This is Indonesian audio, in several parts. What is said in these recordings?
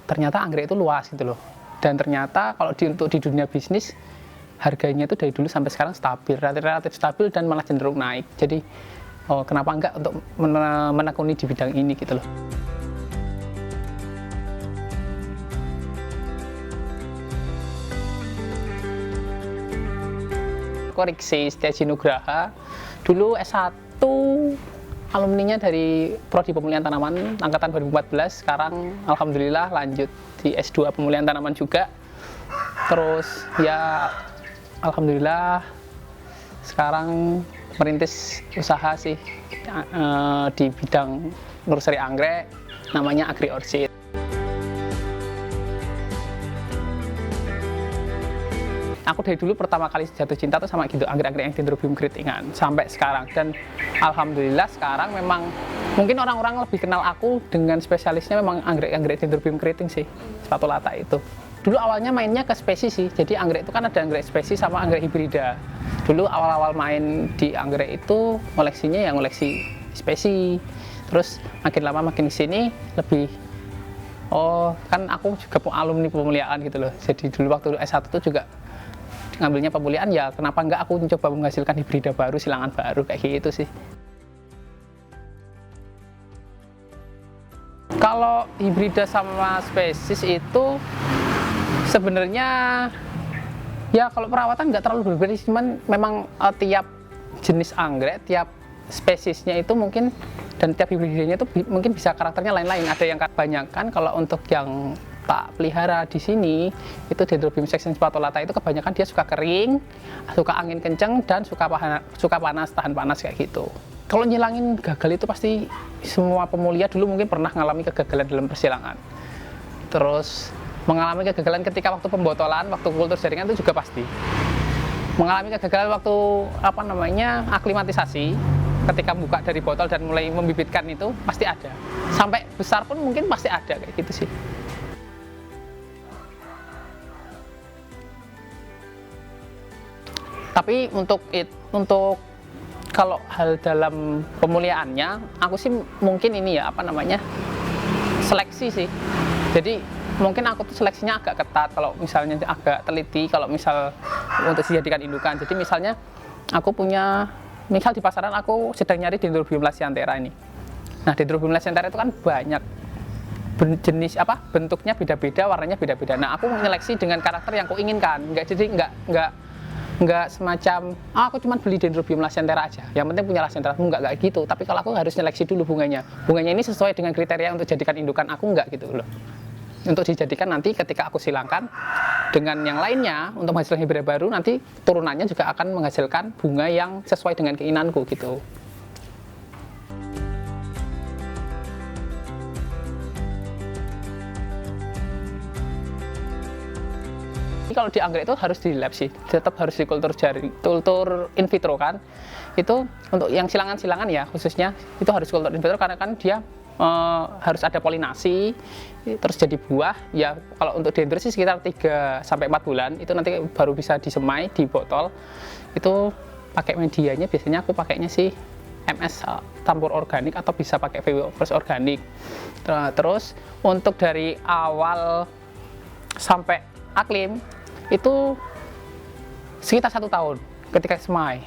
ternyata anggrek itu luas gitu loh. Dan ternyata kalau untuk di dunia bisnis harganya itu dari dulu sampai sekarang stabil, relatif stabil dan malah cenderung naik. Jadi kenapa enggak untuk menekuni di bidang ini gitu loh. Koriksi Setiaji Nugraha, dulu S1 alumninya dari Prodi Pemulihan Tanaman angkatan 2014, sekarang alhamdulillah lanjut di S2 Pemulihan Tanaman juga. Terus ya alhamdulillah sekarang merintis usaha sih di bidang nursery anggrek, namanya Agri Orchid. Aku dari dulu pertama kali jatuh cinta tuh sama gitu anggrek-anggrek yang Dendrobium keritingan sampai sekarang, dan alhamdulillah sekarang memang mungkin orang-orang lebih kenal aku dengan spesialisnya memang anggrek-anggrek Dendrobium keriting sih, spatulata itu. Dulu awalnya mainnya ke spesies sih, jadi anggrek itu kan ada anggrek spesies sama anggrek hibrida. Dulu awal-awal main di anggrek itu koleksinya yang koleksi spesies, terus makin lama makin kesini lebih kan aku juga alumni pemuliaan gitu loh, jadi dulu waktu S1 itu juga ngambilnya pemuliaan, ya kenapa enggak aku coba menghasilkan hibrida baru, silangan baru kayak gitu sih. Kalau hibrida sama spesies itu sebenarnya ya kalau perawatan nggak terlalu berbeda, cuman memang tiap jenis anggrek, tiap spesiesnya itu mungkin, dan tiap hibridanya itu mungkin bisa karakternya lain-lain. Ada yang kebanyakan kalau untuk yang tak pelihara di sini itu Dendrobium section spatulata itu kebanyakan dia suka kering, suka angin kenceng, dan suka panas, tahan panas kayak gitu. Kalau nyilangin gagal itu pasti semua pemulia dulu mungkin pernah mengalami kegagalan dalam persilangan. Terus mengalami kegagalan ketika waktu pembotolan, waktu kultur jaringan itu juga pasti. Mengalami kegagalan waktu aklimatisasi, ketika buka dari botol dan mulai membibitkan itu pasti ada. Sampai besar pun mungkin pasti ada kayak gitu sih. Tapi untuk kalau hal dalam pemuliaannya, aku sih mungkin ini ya seleksi sih. Jadi mungkin aku tuh seleksinya agak ketat, kalau misalnya agak teliti, kalau misal untuk dijadikan indukan. Jadi misalnya aku punya, misal di pasaran aku sedang nyari Dendrobium lacyanthera ini. Nah Dendrobium lacyanthera itu kan banyak jenis bentuknya beda-beda, warnanya beda-beda. Nah aku menyeleksi dengan karakter yang aku inginkan, nggak semacam aku cuma beli Dendrobium lacyanthera aja, yang penting punya lacyanthera, nggak kayak gitu. Tapi kalau aku harus nyeleksi dulu bunganya ini sesuai dengan kriteria untuk jadikan indukan aku, nggak gitu loh, untuk dijadikan nanti ketika aku silangkan dengan yang lainnya untuk menghasilkan hibrida baru, nanti turunannya juga akan menghasilkan bunga yang sesuai dengan keinginanku gitu. Kalau di anggrek itu harus di lab sih, tetap harus di kultur in vitro kan. Itu untuk yang silangan-silangan ya khususnya itu harus kultur in vitro, karena kan dia harus ada polinasi terus jadi buah. Ya kalau untuk dendro sih sekitar 3-4 bulan itu nanti baru bisa disemai di botol. Itu pakai medianya biasanya aku pakainya sih MS campur organik atau bisa pakai VW plus organik. Terus untuk dari awal sampai aklim itu sekitar 1 tahun ketika semai.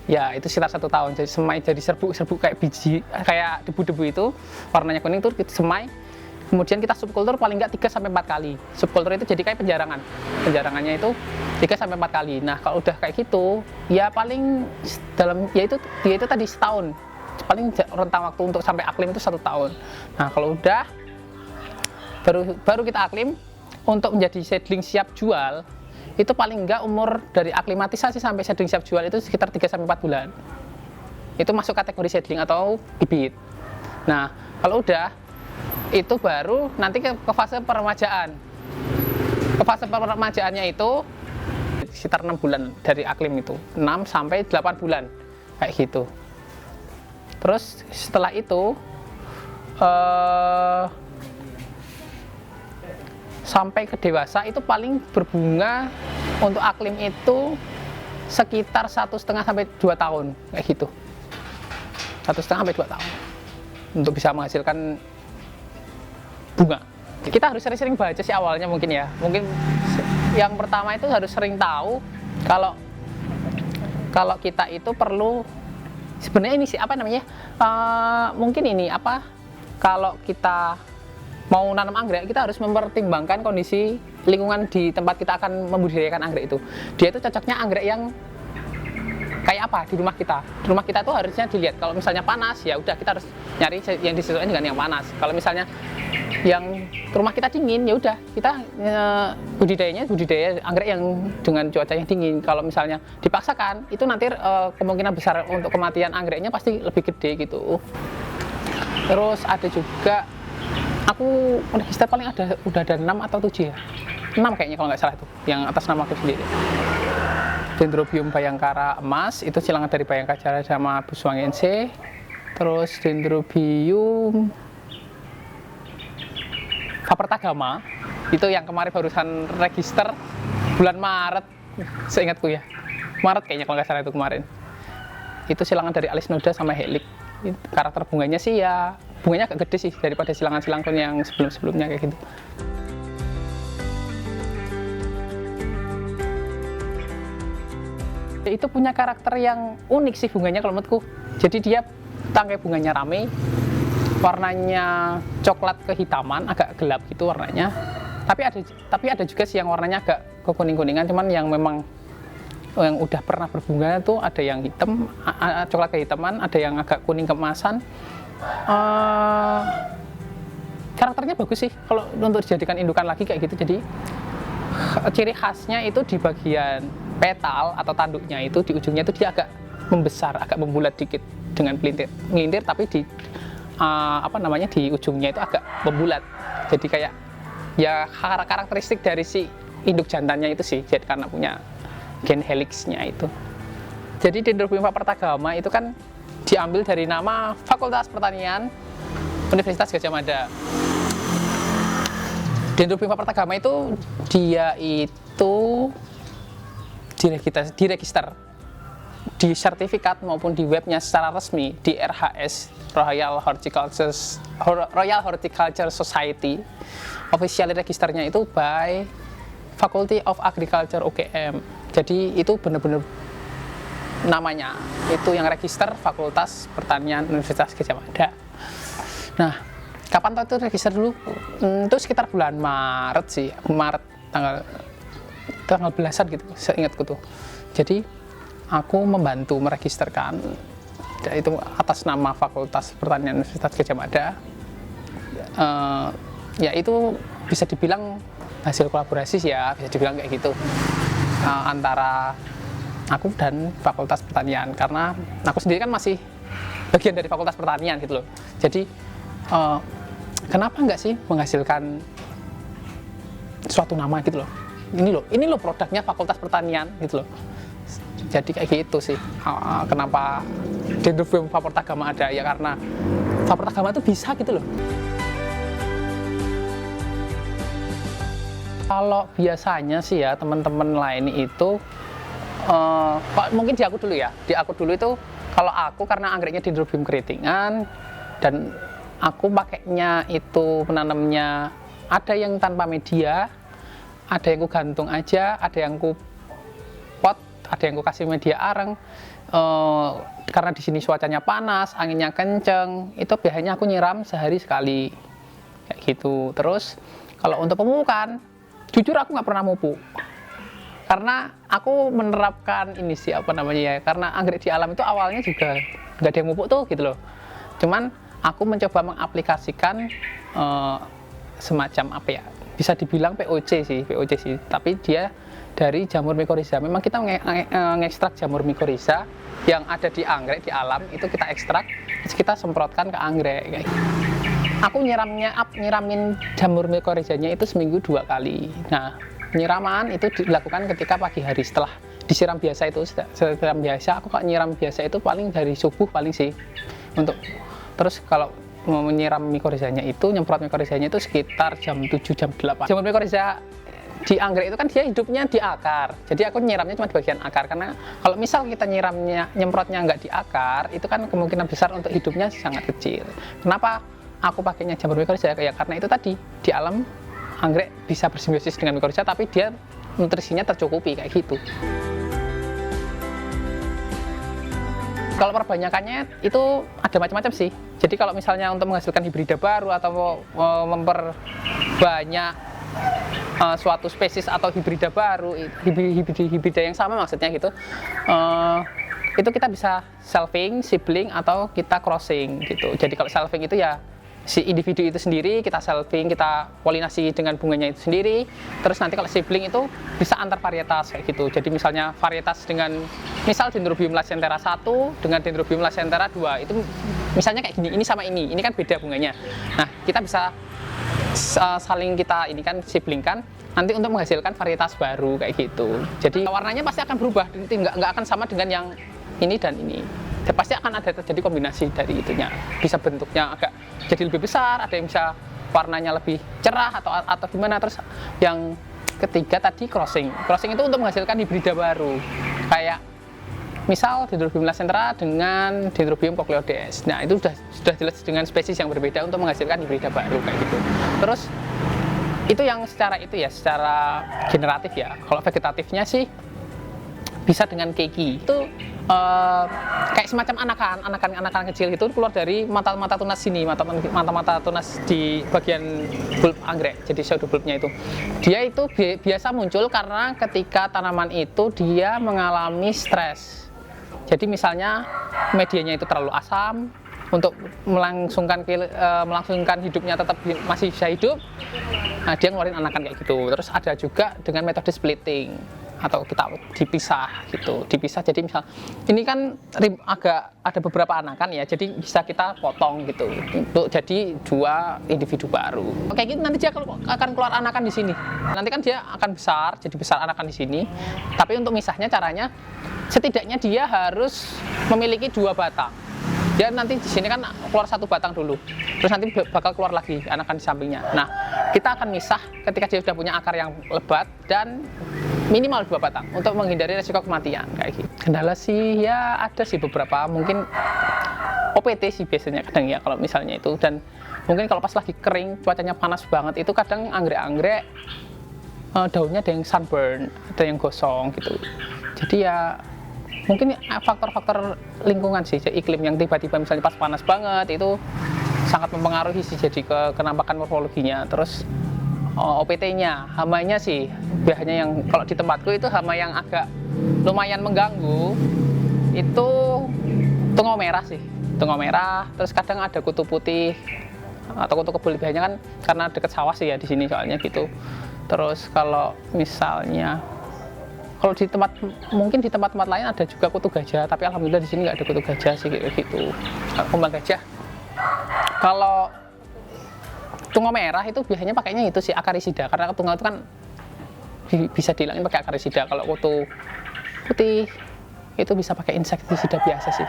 Ya itu sekitar 1 tahun, jadi semai jadi serbuk kayak biji, kayak debu-debu itu warnanya kuning tuh kita semai. Kemudian kita subkultur paling nggak 3-4 kali. Subkultur itu jadi kayak penjarangannya itu 3-4 kali. Nah kalau udah kayak gitu ya paling dalam dia itu tadi setahun, paling rentang waktu untuk sampai aklim itu 1 tahun. Nah kalau udah baru kita aklim untuk menjadi seedling siap jual, itu paling enggak umur dari aklimatisasi sampai seedling siap jual itu sekitar 3-4 bulan. Itu masuk kategori seedling atau bibit. Nah, kalau udah, itu baru nanti ke fase peremajaan. Ke fase peremajaannya itu sekitar 6 bulan dari aklim itu, 6-8 bulan, kayak gitu. Terus setelah itu, sampai ke dewasa itu paling berbunga untuk aklim itu sekitar 1,5-2 tahun kayak gitu, 1,5-2 tahun untuk bisa menghasilkan bunga kita harus sering-sering baca sih awalnya mungkin ya. Mungkin yang pertama itu harus sering tahu kalau kita itu perlu sebenarnya ini sih apa namanya mungkin ini apa kalau kita mau nanam anggrek kita harus mempertimbangkan kondisi lingkungan di tempat kita akan membudidayakan anggrek itu. Dia itu cocoknya anggrek yang kayak apa di rumah kita. Di rumah kita tuh harusnya dilihat kalau misalnya panas ya udah kita harus nyari yang disesuaikan dengan yang panas. Kalau misalnya yang rumah kita dingin ya udah kita budidaya anggrek yang dengan cuaca yang dingin. Kalau misalnya dipaksakan itu nanti kemungkinan besar untuk kematian anggreknya pasti lebih gede gitu. Terus ada juga aku register paling udah ada 6 atau 7 ya. 6 kayaknya kalau nggak salah tuh yang atas nama aku sendiri. Dendrobium bayangkara emas itu silangan dari Bayangkara sama Buswangense. Terus Dendrobium Fapertagama itu yang kemarin barusan register bulan Maret, seingatku ya. Maret kayaknya kalau nggak salah itu kemarin. Itu silangan dari Alisnoda sama Helix. Karakter bunganya sih ya bunganya agak gede sih daripada silangan-silangan yang sebelum-sebelumnya kayak gitu. Itu punya karakter yang unik sih bunganya kalau menurutku. Jadi dia tangkai bunganya rame, warnanya coklat kehitaman, agak gelap gitu warnanya. Tapi ada juga sih yang warnanya agak kekuning-kuningan, cuman yang memang yang udah pernah berbunga itu ada yang hitam, coklat kehitaman, ada yang agak kuning keemasan. Karakternya bagus sih kalau untuk dijadikan indukan lagi kayak gitu. Jadi ciri khasnya itu di bagian petal atau tanduknya itu di ujungnya itu dia agak membesar, agak membulat dikit dengan melintir tapi di di ujungnya itu agak membulat. Jadi kayak ya karakteristik dari si induk jantannya itu sih, jadi karena punya gen helixnya itu. Jadi Dendrobium Fapertagama itu kan diambil dari nama Fakultas Pertanian Universitas Gadjah Mada. Dendrobium Fapertagama itu dia itu diregister di sertifikat maupun di webnya secara resmi di RHS Royal Horticulture Society. Official registernya itu by Faculty of Agriculture UGM. Jadi itu benar-benar namanya itu yang register Fakultas Pertanian Universitas Gadjah Mada. Nah, kapan itu register dulu? Itu sekitar bulan Maret sih, Maret tanggal belasan gitu, seingatku tuh. Jadi aku membantu meregisterkan, itu atas nama Fakultas Pertanian Universitas Gadjah Mada. Ya itu bisa dibilang hasil kolaborasi sih ya, bisa dibilang kayak gitu antara aku dan Fakultas Pertanian, karena aku sendiri kan masih bagian dari Fakultas Pertanian gitu loh. Jadi kenapa nggak sih menghasilkan suatu nama gitu loh. Ini loh produknya Fakultas Pertanian gitu loh. Jadi kayak gitu sih. Kenapa Dendrobium Fapertagama ada ya, karena Fapertagama itu bisa gitu loh. Kalau biasanya sih ya teman-teman lain itu mungkin di aku dulu ya. Di aku dulu itu kalau aku karena anggreknya Dendrobium keritingan dan aku pakainya itu menanamnya ada yang tanpa media, ada yang ku gantung aja, ada yang ku pot, ada yang ku kasih media areng. Karena di sini cuacanya panas, anginnya kenceng, itu biasanya aku nyiram sehari sekali kayak gitu. Terus kalau untuk pemupukan, jujur aku nggak pernah mupuk karena aku menerapkan ini sih karena anggrek di alam itu awalnya juga nggak ada yang mupuk tuh gitu loh. Cuman aku mencoba mengaplikasikan semacam bisa dibilang POC sih, tapi dia dari jamur mycorrhiza. Memang kita ngekstrak jamur mycorrhiza yang ada di anggrek di alam, itu kita ekstrak, terus kita semprotkan ke anggrek. Aku nyiramin jamur mycorrhizanya itu seminggu 2 kali. Nah, penyiraman itu dilakukan ketika pagi hari setelah disiram biasa itu. Siram biasa, aku nyiram biasa itu paling dari subuh paling sih. Terus kalau mau menyiram mycorrhizanya itu, nyemprot mycorrhizanya itu sekitar jam 7, jam 8. Jamur mycorrhiza di anggrek itu kan dia hidupnya di akar. Jadi aku nyiramnya cuma di bagian akar, karena kalau misal kita nyemprotnya nggak di akar, itu kan kemungkinan besar untuk hidupnya sangat kecil. Kenapa aku pakainya jamur mikorrhiza ya karena itu tadi di alam anggrek bisa bersimbiosis dengan mikorrhiza tapi dia nutrisinya tercukupi kayak gitu. Kalau perbanyakannya itu ada macam-macam sih. Jadi kalau misalnya untuk menghasilkan hibrida baru atau memperbanyak suatu spesies atau hibrida baru, hibrida yang sama maksudnya gitu, itu kita bisa selfing, sibling, atau kita crossing gitu. Jadi kalau selfing itu ya si individu itu sendiri, kita selfing, kita polinasi dengan bunganya itu sendiri. Terus nanti kalau sibling itu bisa antar varietas kayak gitu. Jadi misalnya varietas dengan misal Dendrobium lacentera 1 dengan Dendrobium lacentera 2 itu misalnya kayak gini, ini sama ini kan beda bunganya. Nah, kita bisa saling kita ini kan siblingkan nanti untuk menghasilkan varietas baru kayak gitu. Jadi warnanya pasti akan berubah, nggak akan sama dengan yang ini dan ini. Ya, pasti akan ada terjadi kombinasi dari itunya. Bisa bentuknya agak jadi lebih besar, ada yang bisa warnanya lebih cerah atau gimana. Terus yang ketiga tadi crossing. Crossing itu untuk menghasilkan hibrida baru. Kayak misal Dendrobium lacentera dengan Dendrobium cochleoides. Nah, itu sudah jelas dengan spesies yang berbeda untuk menghasilkan hibrida baru kayak gitu. Terus itu yang secara generatif ya. Kalau vegetatifnya sih bisa dengan keiki. Itu kayak semacam anakan kecil gitu keluar dari mata tunas sini, mata tunas di bagian bulb anggrek, jadi pseudobulbnya itu. Dia itu biasa muncul karena ketika tanaman itu dia mengalami stres. Jadi misalnya medianya itu terlalu asam untuk melangsungkan hidupnya tetap masih bisa hidup. Nah, dia ngeluarin anakan kayak gitu. Terus ada juga dengan metode splitting atau kita dipisah gitu, jadi misal ini kan agak ada beberapa anakan ya, jadi bisa kita potong gitu untuk jadi dua individu baru. Kayak gitu nanti dia akan keluar anakan di sini. Nanti kan dia akan besar, jadi besar anakan di sini. Tapi untuk misahnya caranya setidaknya dia harus memiliki 2 batang. Dia nanti di sini kan keluar 1 batang dulu, terus nanti bakal keluar lagi anakan di sampingnya. Nah, kita akan misah ketika dia sudah punya akar yang lebat dan minimal 2 batang untuk menghindari resiko kematian kayak gitu. Kendala sih ya ada sih beberapa, mungkin OPT sih biasanya kadang ya kalau misalnya itu, dan mungkin kalau pas lagi kering cuacanya panas banget itu kadang anggrek-anggrek daunnya ada yang sunburn, ada yang gosong gitu. Jadi ya mungkin faktor-faktor lingkungan sih, iklim yang tiba-tiba misalnya pas panas banget itu sangat mempengaruhi sih jadi kenampakan morfologinya. Terus OPT-nya, hamanya sih biasanya yang kalau di tempatku itu hama yang agak lumayan mengganggu itu tungau merah sih, tungau merah. Terus kadang ada kutu putih atau kutu kebul, biasanya kan karena deket sawah sih ya di sini soalnya gitu. Terus kalau misalnya kalau di mungkin di tempat-tempat lain ada juga kutu gajah, tapi alhamdulillah di sini nggak ada kutu gajah sih kayak gitu. Kumbang gajah. Kalau tungau merah itu biasanya pakainya itu sih akarisida, karena tungau itu kan bisa dihilangin pakai akarisida. Kalau kutu putih itu bisa pakai insektisida biasa sih.